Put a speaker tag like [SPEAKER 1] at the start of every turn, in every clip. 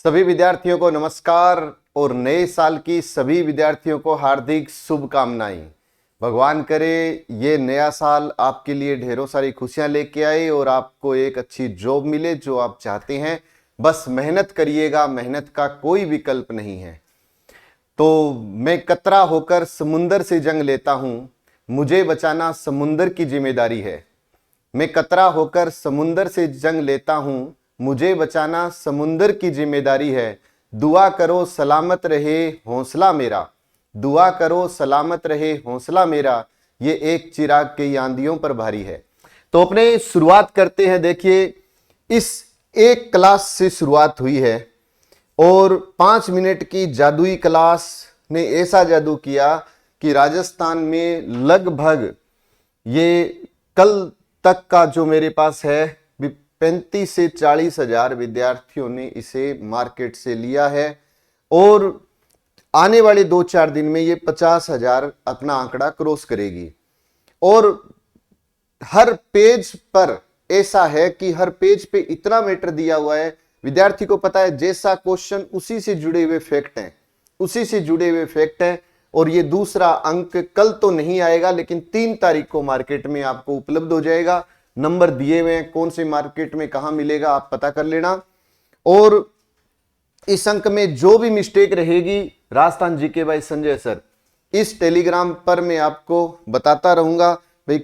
[SPEAKER 1] सभी विद्यार्थियों को नमस्कार और नए साल की सभी विद्यार्थियों को हार्दिक शुभकामनाएं। भगवान करे ये नया साल आपके लिए ढेरों सारी खुशियां लेके आए और आपको एक अच्छी जॉब मिले जो आप चाहते हैं। बस मेहनत करिएगा, मेहनत का कोई विकल्प नहीं है। तो मैं कतरा होकर समुंदर से जंग लेता हूं, मुझे बचाना समुंदर की जिम्मेदारी है। मैं कतरा होकर समुंदर से जंग लेता हूं, मुझे बचाना समुंदर की जिम्मेदारी है। दुआ करो सलामत रहे हौसला मेरा, दुआ करो सलामत रहे हौसला मेरा, ये एक चिराग की आंधियों पर भारी है। तो अपने शुरुआत करते हैं। देखिए, इस एक क्लास से शुरुआत हुई है और 5 मिनट की जादुई क्लास ने ऐसा जादू किया कि राजस्थान में लगभग ये कल तक का जो मेरे पास है 35 से 40 हजार विद्यार्थियों ने इसे मार्केट से लिया है और आने वाले 2-4 दिन में ये 50,000 अपना आंकड़ा क्रॉस करेगी। और हर पेज पर ऐसा है कि हर पेज पे इतना मैटर दिया हुआ है, विद्यार्थी को पता है जैसा क्वेश्चन उसी से जुड़े हुए फैक्ट हैं, उसी से जुड़े हुए फैक्ट हैं। और ये दूसरा अंक कल तो नहीं आएगा लेकिन 3 तारीख को मार्केट में आपको उपलब्ध हो जाएगा। नंबर दिए हुए हैं, कौन से मार्केट में कहां मिलेगा आप पता कर लेना। और इस अंक में जो भी मिस्टेक रहेगी Rajasthan GK by Sanjay sir, इस टेलीग्राम पर मैं आपको बताता रहूंगा। भाई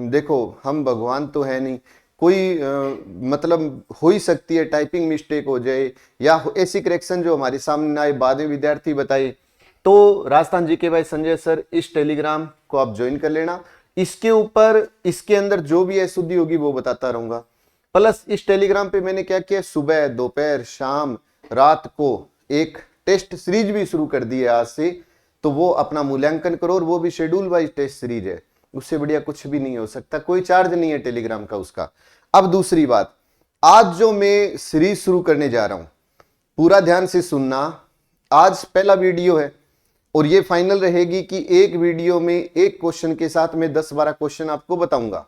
[SPEAKER 1] देखो हम भगवान तो है नहीं, कोई मतलब हो ही सकती है टाइपिंग मिस्टेक हो जाए या ऐसी करेक्शन जो हमारे सामने आए बाद में विद्यार्थी बताए। तो Rajasthan GK by Sanjay sir इस टेलीग्राम को आप ज्वाइन कर लेना। इसके ऊपर इसके अंदर जो भी अशुद्धि होगी वो बताता रहूंगा। प्लस इस टेलीग्राम पे मैंने क्या किया, सुबह दोपहर शाम रात को एक टेस्ट सीरीज भी शुरू कर दी है आज से। तो वो अपना मूल्यांकन करो और वो भी शेड्यूल वाइज टेस्ट सीरीज है, उससे बढ़िया कुछ भी नहीं हो सकता। कोई चार्ज नहीं है टेलीग्राम का उसका। अब दूसरी बात, आज जो मैं सीरीज शुरू करने जा रहा हूं पूरा ध्यान से सुनना। आज पहला वीडियो है और ये फाइनल रहेगी कि एक वीडियो में एक क्वेश्चन के साथ मैं 10-12 क्वेश्चन आपको बताऊंगा।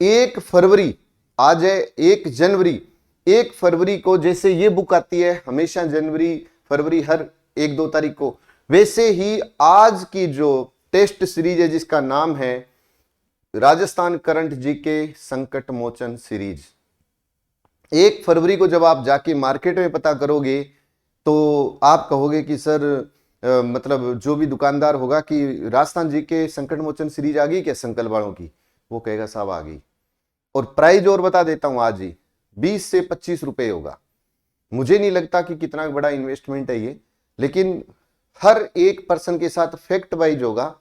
[SPEAKER 1] 1 फरवरी आज है, 1 जनवरी, 1 फरवरी को जैसे ये बुक आती है हमेशा जनवरी फरवरी हर 1-2 तारीख को, वैसे ही आज की जो टेस्ट सीरीज है जिसका नाम है राजस्थान करंट जीके संकट मोचन सीरीज, 1 फरवरी को जब आप जाके मार्केट में पता करोगे तो आप कहोगे कि सर मतलब जो भी दुकानदार होगा कि राजस्थान जीके संकट मोचन सीरीज आ गई क्या संकल्प वालों की, वो कहेगा साहब आ गई। और प्राइस और बता देता हूं, आज ही 20 से 25 रुपए होगा। मुझे नहीं लगता कि कितना बड़ा इन्वेस्टमेंट है ये, लेकिन हर एक पर्सन के साथ फैक्ट वाइज होगा,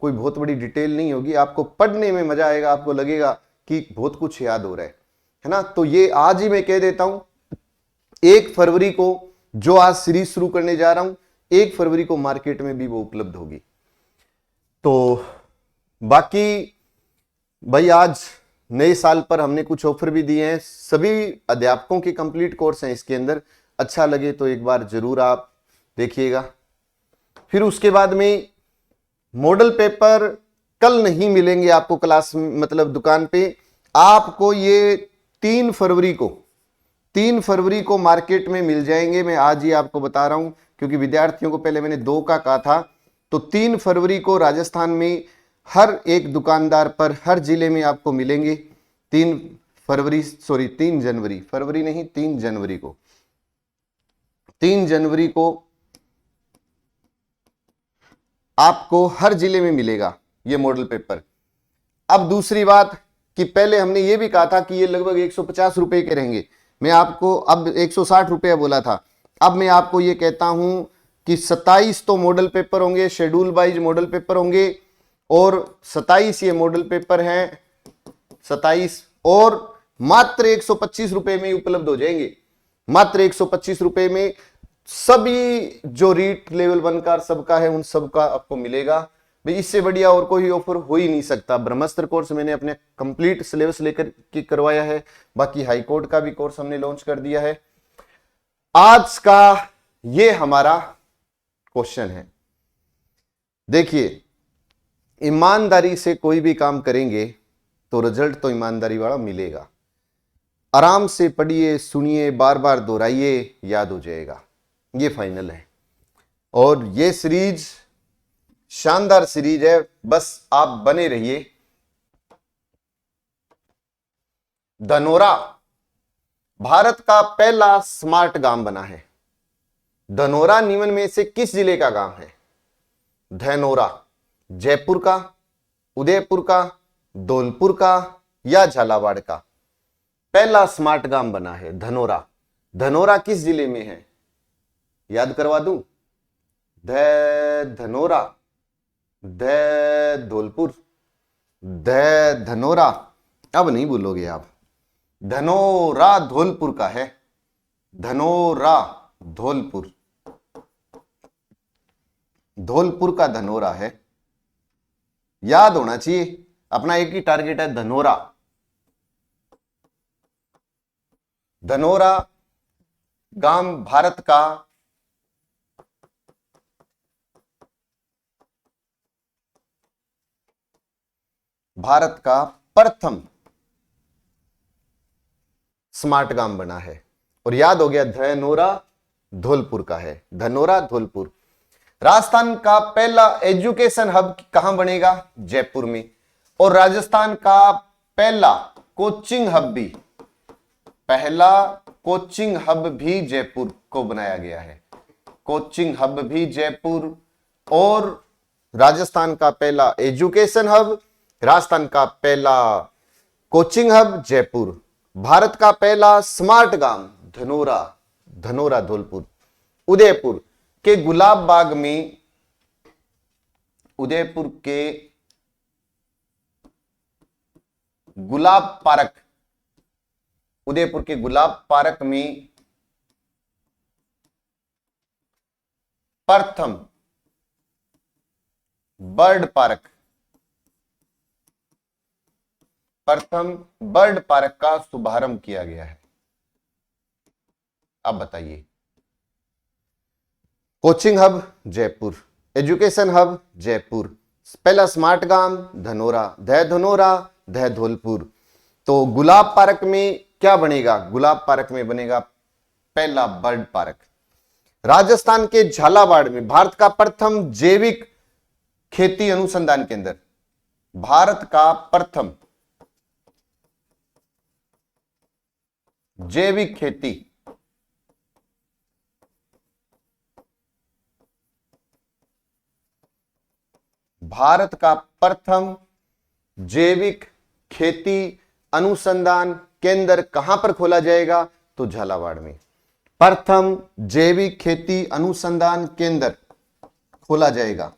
[SPEAKER 1] कोई बहुत बड़ी डिटेल नहीं होगी। आपको पढ़ने में मजा आएगा, आपको लगेगा कि बहुत कुछ याद हो रहा है ना। तो ये आज ही मैं कह देता हूं, 1 फरवरी को जो आज सीरीज शुरू करने जा रहा हूं 1 फरवरी को मार्केट में भी वो उपलब्ध होगी। तो बाकी भाई आज नए साल पर हमने कुछ ऑफर भी दिए हैं, सभी अध्यापकों के कंप्लीट कोर्स हैं इसके अंदर। अच्छा लगे तो एक बार जरूर आप देखिएगा। फिर उसके बाद में मॉडल पेपर कल नहीं मिलेंगे आपको क्लास मतलब दुकान पे, आपको ये 3 फरवरी को मार्केट में मिल जाएंगे। मैं आज ही आपको बता रहा हूं क्योंकि विद्यार्थियों को पहले मैंने 2 का कहा था। तो 3 फरवरी को राजस्थान में हर एक दुकानदार पर हर जिले में आपको मिलेंगे। 3 जनवरी, फरवरी नहीं 3 जनवरी को, 3 जनवरी को आपको हर जिले में मिलेगा ये मॉडल पेपर। अब दूसरी बात कि पहले हमने ये भी कहा था कि ये लगभग 150 रुपए के रहेंगे, मैं आपको अब 160 रुपया बोला था। अब मैं आपको ये कहता हूं कि 27 तो मॉडल पेपर होंगे, शेड्यूल वाइज मॉडल पेपर होंगे और 27 ये मॉडल पेपर हैं, 27 और मात्र 125 रुपए में उपलब्ध हो जाएंगे। मात्र 125 रुपए में सभी जो रीट लेवल 1 का सबका है उन सबका आपको मिलेगा। भाई इससे बढ़िया और कोई ऑफर हो ही नहीं सकता। ब्रह्मास्त्र कोर्स मैंने अपने कंप्लीट सिलेबस लेकर के करवाया है, बाकी हाई कोर्ट का भी कोर्स हमने लॉन्च कर दिया है। आज का ये हमारा क्वेश्चन है, देखिए ईमानदारी से कोई भी काम करेंगे तो रिजल्ट तो ईमानदारी वाला मिलेगा। आराम से पढ़िए, सुनिए, बार बार दोहराइए, याद हो जाएगा। ये फाइनल है और ये सीरीज शानदार सीरीज है, बस आप बने रहिए। धनोरा भारत का पहला स्मार्ट गांव बना है। धनोरा निम्न में से किस जिले का गांव है? धनोरा जयपुर का, उदयपुर का, धौलपुर का या झालावाड़ का? पहला स्मार्ट गांव बना है धनोरा। धनोरा किस जिले में है? याद करवा दूं? धनोरा, धौलपुर, धनोरा। अब नहीं भूलोगे आप। धनोरा धौलपुर का है। धनोरा धौलपुर, धौलपुर का धनोरा है। याद होना चाहिए। अपना एक ही टारगेट है, धनोरा। धनोरा गांव भारत का प्रथम स्मार्ट गांव बना है। और याद हो गया, धनोरा धौलपुर का है। धनोरा धौलपुर। राजस्थान का पहला एजुकेशन हब कहां बनेगा? जयपुर में। और राजस्थान का पहला कोचिंग हब भी जयपुर को बनाया गया है। कोचिंग हब भी जयपुर। और राजस्थान का पहला एजुकेशन हब, राजस्थान का पहला कोचिंग हब जयपुर। भारत का पहला स्मार्ट गांव धनोरा धौलपुर। उदयपुर के गुलाब बाग में, उदयपुर के गुलाब पार्क में प्रथम बर्ड पार्क का शुभारंभ किया गया है। अब बताइए। Coaching hub Jaipur, education hub Jaipur, पहला स्मार्ट गांव धनोरा, धौलपुर। तो गुलाब पार्क में क्या बनेगा? गुलाब पार्क में बनेगा पहला बर्ड पार्क। राजस्थान के झालावाड़ में भारत का प्रथम जैविक खेती अनुसंधान केंद्र। भारत का प्रथम जैविक खेती भारत का प्रथम जैविक खेती अनुसंधान केंद्र कहां पर खोला जाएगा? तो झालावाड़ में। प्रथम जैविक खेती अनुसंधान केंद्र खोला जाएगा।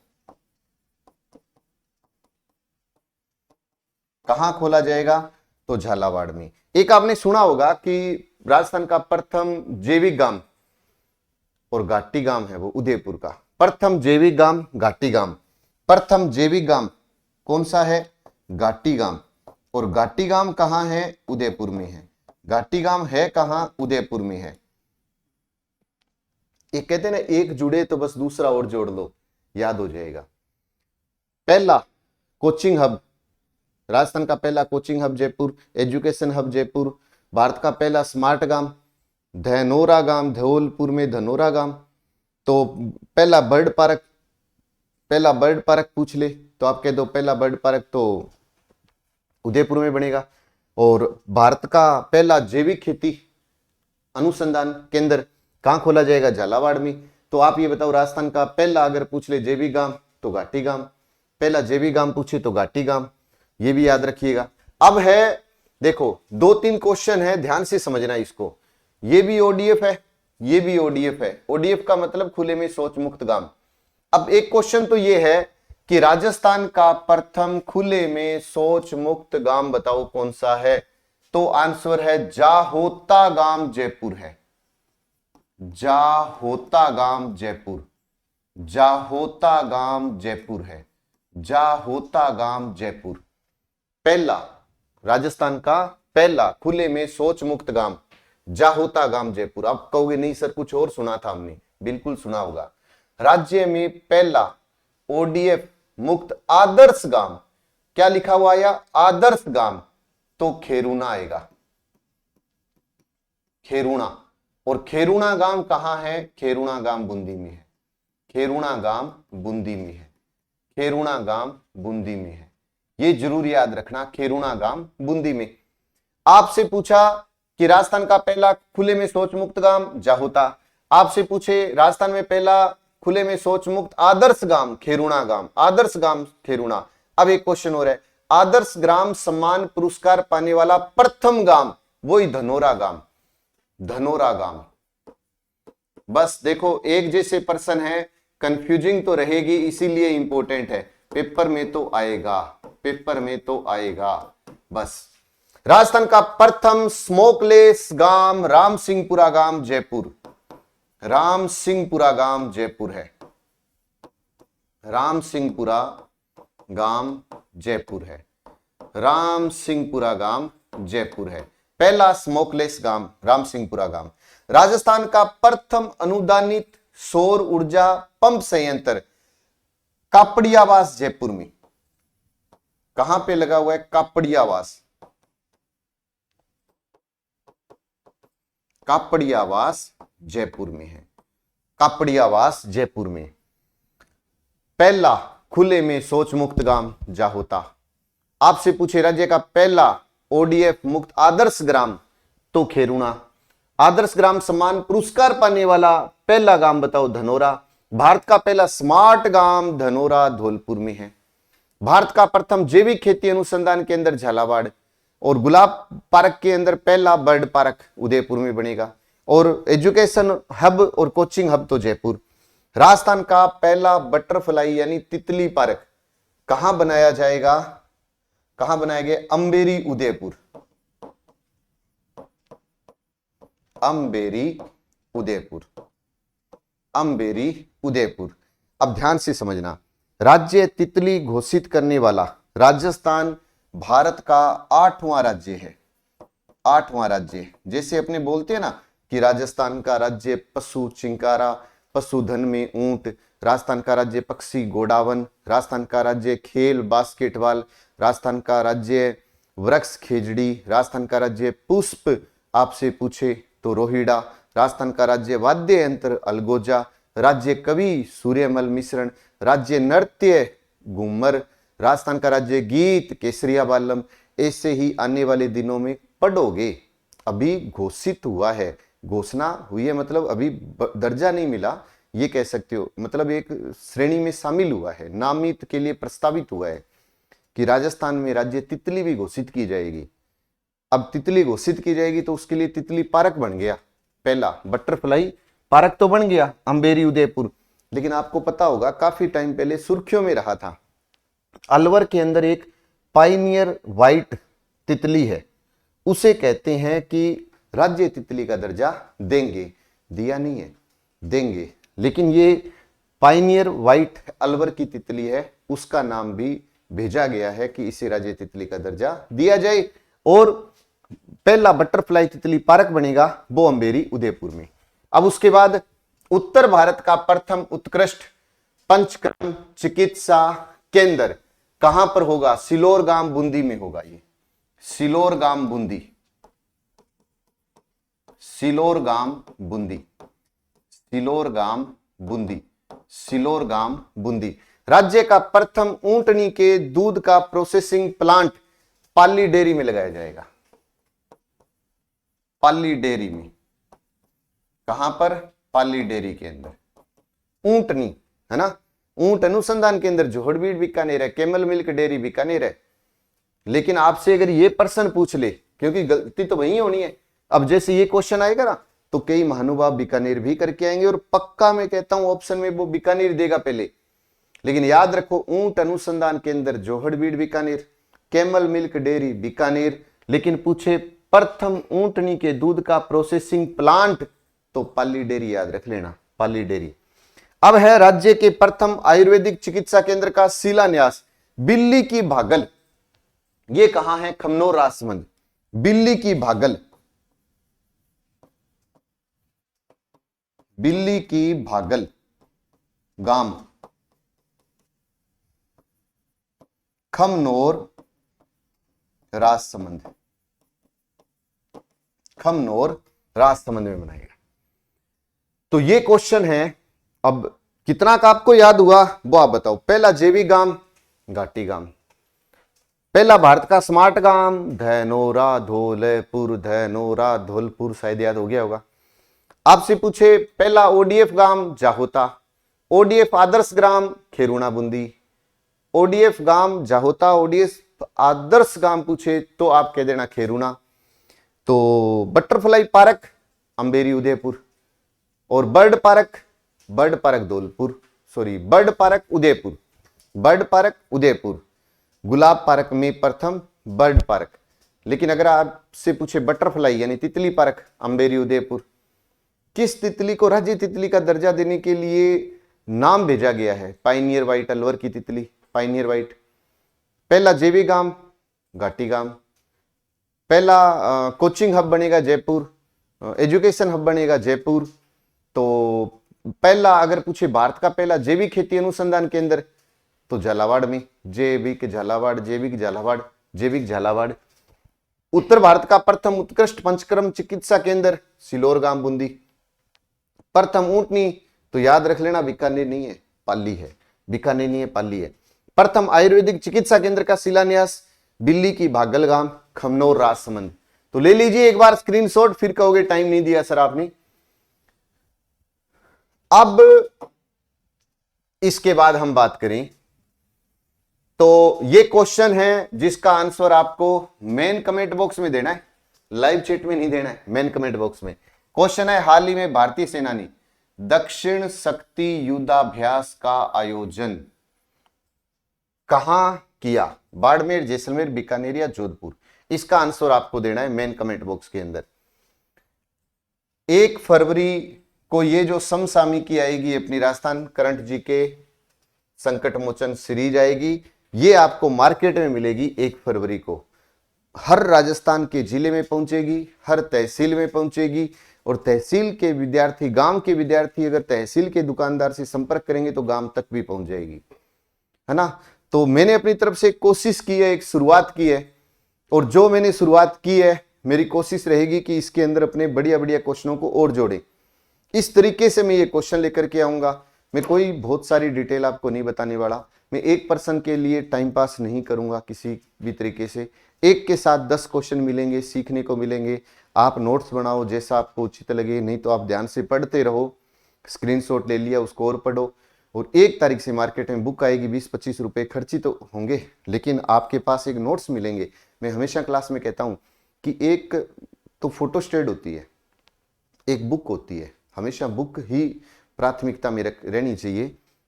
[SPEAKER 1] कहां खोला जाएगा? तो झालावाड़ में। एक आपने सुना होगा कि राजस्थान का प्रथम जैविक गांव और घाटी गांव है वो उदयपुर का। प्रथम जैविक गांव घाटी गांव। प्रथम जैविक गांव कौन सा है? घाटी गांव। और घाटी गांव कहां है? उदयपुर में है। घाटी गांव है कहां? उदयपुर में है। ये कहते हैं ना, एक जुड़े तो बस दूसरा और जोड़ लो, याद हो जाएगा। पहला कोचिंग हब, राजस्थान का पहला coaching hub Jaipur, education hub Jaipur. Bharat का पहला स्मार्ट गांव धनोरा गांव, धौलपुर में धनोरा गांव। तो पहला बर्ड पार्क पूछ ले तो आप कह दो पहला बर्ड पार्क तो उदयपुर में बनेगा। और भारत का पहला जैविक खेती अनुसंधान केंद्र कहां खोला जाएगा? झालावाड़ में। तो आप ये बताओ, राजस्थान का पहला अगर पूछ ले जैविक गांव तो घाटी गांव। पहला जैविक गांव पूछे तो घाटी गांव, ये भी याद रखिएगा। अब है, देखो 2-3 क्वेश्चन है, ध्यान से समझना इसको। ये भी ओडीएफ है, ये भी ओडीएफ है। ओडीएफ का मतलब खुले में शौच मुक्त गांव। अब एक क्वेश्चन तो ये है कि राजस्थान का प्रथम खुले में शौच मुक्त गांव बताओ कौन सा है? तो आंसर है जाहोता गांव जयपुर है। जाहोता गांव जयपुर, जाहोता गांव जयपुर है। जाहोता गांव जयपुर पहला, राजस्थान का पहला खुले में शौच मुक्त गांव जाहोता गांव जयपुर। आप कहोगे नहीं सर कुछ और सुना था हमने, बिल्कुल सुना होगा। राज्य में पहला ओडीएफ मुक्त आदर्श गांव, क्या लिखा हुआ आया? आदर्श गांव, तो खेरूना आएगा। खेरुणा। और खेरुणा गांव कहां है? खेरुणा गांव बूंदी में है। खेरुणा गांव बूंदी में है। खेरुणा गांव बूंदी में है। ये जरूर याद रखना, खेरुणा गांव बूंदी में। आपसे पूछा कि राजस्थान का पहला खुले में शौच मुक्त गांव जाहोता। आपसे पूछे राजस्थान में पहला खुले में शौच मुक्त आदर्श गांव खेरुणा गांव, आदर्श गांव खेरुणा। अब एक क्वेश्चन हो रहा है, आदर्श ग्राम सम्मान पुरस्कार पाने वाला प्रथम गांव, वही धनोरा गांव, धनोरा गांव। बस देखो, एक जैसे प्रश्न है, कंफ्यूजिंग तो रहेगी, इसीलिए इंपॉर्टेंट है, पेपर में तो आएगा, पेपर में तो आएगा। बस राजस्थान का प्रथम स्मोकलेस गांव राम सिंहपुरा गांव जयपुर, राम सिंहपुरा गांव जयपुर है। राम सिंहपुरा गांव जयपुर है। राम सिंहपुरा गांव जयपुर है। पहला स्मोकलेस गांव राम सिंहपुरा गांव। राजस्थान का प्रथम अनुदानित सौर ऊर्जा पंप संयंत्र कापड़ियावास जयपुर में। कहां पे लगा हुआ है? कापड़ियावास, कापड़ियावास जयपुर में है। कापड़ियावास जयपुर में। पहला खुले में शौच मुक्त गांव जाहोता। आपसे पूछे राज्य का पहला ओडीएफ मुक्त आदर्श ग्राम, तो खेरुणा। आदर्श ग्राम सम्मान पुरस्कार पाने वाला पहला गांव बताओ, धनोरा। भारत का पहला स्मार्ट गांव धनोरा धौलपुर में है। भारत का प्रथम जैविक खेती अनुसंधान केंद्र झालावाड़। और गुलाब पार्क के अंदर पहला बर्ड पार्क उदयपुर में बनेगा। और एजुकेशन हब और कोचिंग हब तो जयपुर। राजस्थान का पहला बटरफ्लाई यानी तितली पार्क कहां बनाया जाएगा? कहां बनाया गया? अंबेरी उदयपुर, अंबेरी उदयपुर, अंबेरी उदयपुर। अब ध्यान से समझना, राज्य तितली घोषित करने वाला राजस्थान भारत का 8वां राज्य है। 8वां राज्य, जैसे अपने बोलते हैं ना कि राजस्थान का राज्य पशु चिंकारा, पशुधन में ऊंट, राजस्थान का राज्य पक्षी गोडावन, राजस्थान का राज्य खेल बास्केटबॉल, राजस्थान का राज्य वृक्ष खेजड़ी, राजस्थान का राज्य पुष्प आपसे पूछे तो रोहिड़ा, राजस्थान का राज्य वाद्य यंत्र अलगोजा, राज्य कवि सूर्यमल मिश्रण, राज्य नृत्य घूमर, राजस्थान का राज्य गीत केसरिया बालम। ऐसे ही आने वाले दिनों में पढ़ोगे। अभी घोषित हुआ है, घोषणा हुई है मतलब अभी दर्जा नहीं मिला, ये कह सकते हो, मतलब एक श्रेणी में शामिल हुआ है, नामित के लिए प्रस्तावित हुआ है कि राजस्थान में राज्य तितली भी घोषित की जाएगी। अब तितली घोषित की जाएगी तो उसके लिए तितली पार्क बन गया, पहला बटरफ्लाई पार्क तो बन गया अंबेरी उदयपुर। लेकिन आपको पता होगा काफी टाइम पहले सुर्खियों में रहा था, अलवर के अंदर एक पाइनियर व्हाइट तितली है, उसे कहते हैं कि राज्य तितली का दर्जा देंगे, दिया नहीं है, देंगे। लेकिन ये पाइनियर व्हाइट अलवर की तितली है, उसका नाम भी भेजा गया है कि इसे राज्य तितली का दर्जा दिया जाए। और पहला बटरफ्लाई तितली पार्क बनेगा वो अंबेरी उदयपुर में। अब उसके बाद उत्तर भारत का प्रथम उत्कृष्ट पंचकर्म चिकित्सा केंद्र कहां पर होगा? सिलोर गांव बूंदी में होगा। ये सिलोर गांव बूंदी, सिलोर गांव बूंदी, सिलोर गांव बूंदी, सिलोर गांव बूंदी। राज्य का प्रथम ऊंटनी के दूध का प्रोसेसिंग प्लांट पाली डेयरी में लगाया जाएगा। पाली डेयरी में, कहां पर? पाली डेयरी के अंदर। ऊंटनी है ना, ऊंट अनुसंधान केंद्र जोहड़बीड़ बीकानेर है, कैमल मिल्क डेयरी बीकानेर है। लेकिन आपसे अगर ये प्रश्न पूछ ले, क्योंकि गलती तो वही होनी है, अब जैसे ये क्वेश्चन आएगा ना तो कई महानुभाव बीकानेर भी करके आएंगे, और पक्का मैं कहता हूं ऑप्शन में वो बीकानेर देगा पहले। लेकिन याद रखो, ऊंट अनुसंधान केंद्र Jorbeer Bikaner, camel milk dairy Bikaner. लेकिन पूछे प्रथम ऊंटनी के दूध का प्रोसेसिंग प्लांट, तो पाली डेयरी याद रख लेना, पाली डेयरी। अब है राज्य के प्रथम आयुर्वेदिक चिकित्सा केंद्र का शिलान्यास, बिल्ली की भागल। ये कहां है? खमनोर राजसमंद। बिल्ली की भागल, बिल्ली की भागल गांव खमनोर राजसमंद, खमनोर राजसमंद में बनाएगा। तो ये क्वेश्चन है। अब कितना का आपको याद हुआ वो आप बताओ। पहला जेवी गांव घाटी गांव, पहला भारत का स्मार्ट गांव धनोरा धौलपुर, धनोरा धौलपुर, शायद याद हो गया होगा। आपसे पूछे पहला ओडीएफ गांव जाहोता, ओडीएफ आदर्श ग्राम खेरुणा बूंदी, ओडीएफ गांव जाहोता, ओडीएफ आदर्श गांव पूछे तो आप कह देना खेरुणा। तो बटरफ्लाई पार्क अंबेरी उदयपुर, और bird park Dholpur, sorry bird park Udaipur, bird park Udaipur, Gulab park में प्रथम बर्ड पार्क। लेकिन अगर आपसे पूछे बटरफ्लाई यानी तितली पार्क अंबेरी उदयपुर, किस तितली को राज्य तितली का दर्जा देने के लिए नाम भेजा गया है? पाइनियर व्हाइट, अलवर की तितली पाइनियर व्हाइट। पहला जेवी गांव घाटी गांव, पहला कोचिंग हब बनेगा जयपुर, एजुकेशन हब बनेगा जयपुर। तो पहला अगर पूछे भारत का पहला जैविक खेती अनुसंधान केंद्र तो झालावाड़ में, जैविक झालावाड़, जैविक झालावाड़, जैविक झालावाड़। उत्तर भारत का प्रथम उत्कृष्ट पंचकर्म चिकित्सा केंद्र सिलोर गांव बूंदी। प्रथम ऊंटनी तो याद रख लेना बीकानेर नहीं है पाली है, बीकानेर नहीं है पाली है। प्रथम आयुर्वेदिक चिकित्सा केंद्र का शिलान्यास दिल्ली की भागल गांव खमनोर राजसमंद। तो ले लीजिए एक बार स्क्रीनशॉट, फिर कहोगे टाइम नहीं दिया सर आपने। अब इसके बाद हम बात करें तो ये क्वेश्चन है जिसका आंसर आपको मेन कमेंट बॉक्स में देना है, लाइव चैट में नहीं देना है, मेन कमेंट बॉक्स में। क्वेश्चन है हाल ही में भारतीय सेना ने दक्षिण शक्ति युद्धाभ्यास का आयोजन कहां किया? बाड़मेर, जैसलमेर, बीकानेर या जोधपुर? इसका आंसर आपको देना है मेन कमेंट बॉक्स के अंदर। 1 फरवरी को ये जो समसामयिकी आएगी अपनी राजस्थान करंट जी के संकट मोचन सीरीज आएगी, ये आपको मार्केट में मिलेगी 1 फरवरी को। हर राजस्थान के जिले में पहुंचेगी, हर तहसील में पहुंचेगी, और तहसील के विद्यार्थी, गांव के विद्यार्थी अगर तहसील के दुकानदार से संपर्क करेंगे तो गांव तक भी पहुंच जाएगी, है ना। तो मैंने अपनी तरफ से कोशिश की है, एक शुरुआत की है, और जो मैंने शुरुआत की है मेरी कोशिश रहेगी कि इसके अंदर अपने बढ़िया बढ़िया क्वेश्चनों को और जोड़े। इस तरीके से मैं ये क्वेश्चन लेकर के आऊंगा। मैं कोई बहुत सारी डिटेल आपको नहीं बताने वाला, मैं एक पर्सन के लिए टाइम पास नहीं करूंगा किसी भी तरीके से। एक के साथ 10 क्वेश्चन मिलेंगे, सीखने को मिलेंगे। आप नोट्स बनाओ जैसा आपको उचित लगे, नहीं तो आप ध्यान से पढ़ते रहो। स्क्रीनशॉट ले लिया उसको और पढ़ो। और 1 तारीख से मार्केट में बुक आएगी, 20-25 रुपए खर्ची तो होंगे, लेकिन आपके पास एक नोट्स मिलेंगे। मैं हमेशा क्लास में कहता हूं कि एक तो फोटोस्टेट होती है, एक बुक होती है। हमेशा बुक ही प्राथमिकता में रहनी चाहिए,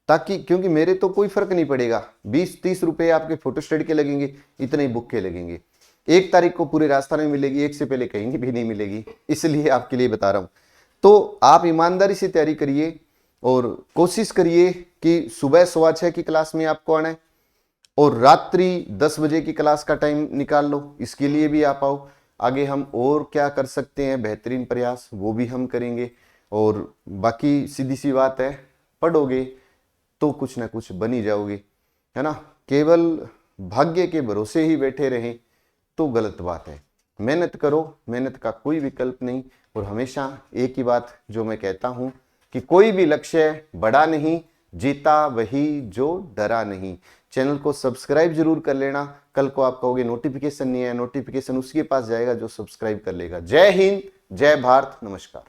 [SPEAKER 1] ताकि क्योंकि मेरे तो कोई फर्क नहीं पड़ेगा, 20-30 रुपए आपके फोटोस्टेट के लगेंगे, इतने ही बुक के लगेंगे। 1 तारीख को पूरे राजस्थान में मिलेगी, 1 से पहले कहीं भी नहीं मिलेगी, इसलिए आपके लिए बता रहा हूं। तो आप ईमानदारी से तैयारी करिए और कोशिश करिए कि सुबह 6:15 की क्लास में आपको आना है, और रात्रि 10 बजे की क्लास का टाइम निकाल लो, इसके लिए भी आप आओ। आगे हम और क्या कर सकते हैं बेहतरीन प्रयास, वो भी हम करेंगे। और बाकी सीधी सी बात है, पढ़ोगे तो कुछ ना कुछ बन ही जाओगे, है ना। केवल भाग्य के भरोसे ही बैठे रहें तो गलत बात है। मेहनत करो, मेहनत का कोई विकल्प नहीं। और हमेशा एक ही बात जो मैं कहता हूं कि कोई भी लक्ष्य बड़ा नहीं, जीता वही जो डरा नहीं। चैनल को सब्सक्राइब जरूर कर लेना। कल को आप कहोगे नोटिफिकेशन नहीं है, नोटिफिकेशन उसके पास जाएगा जो सब्सक्राइब कर लेगा। जय हिंद, जय भारत, नमस्कार।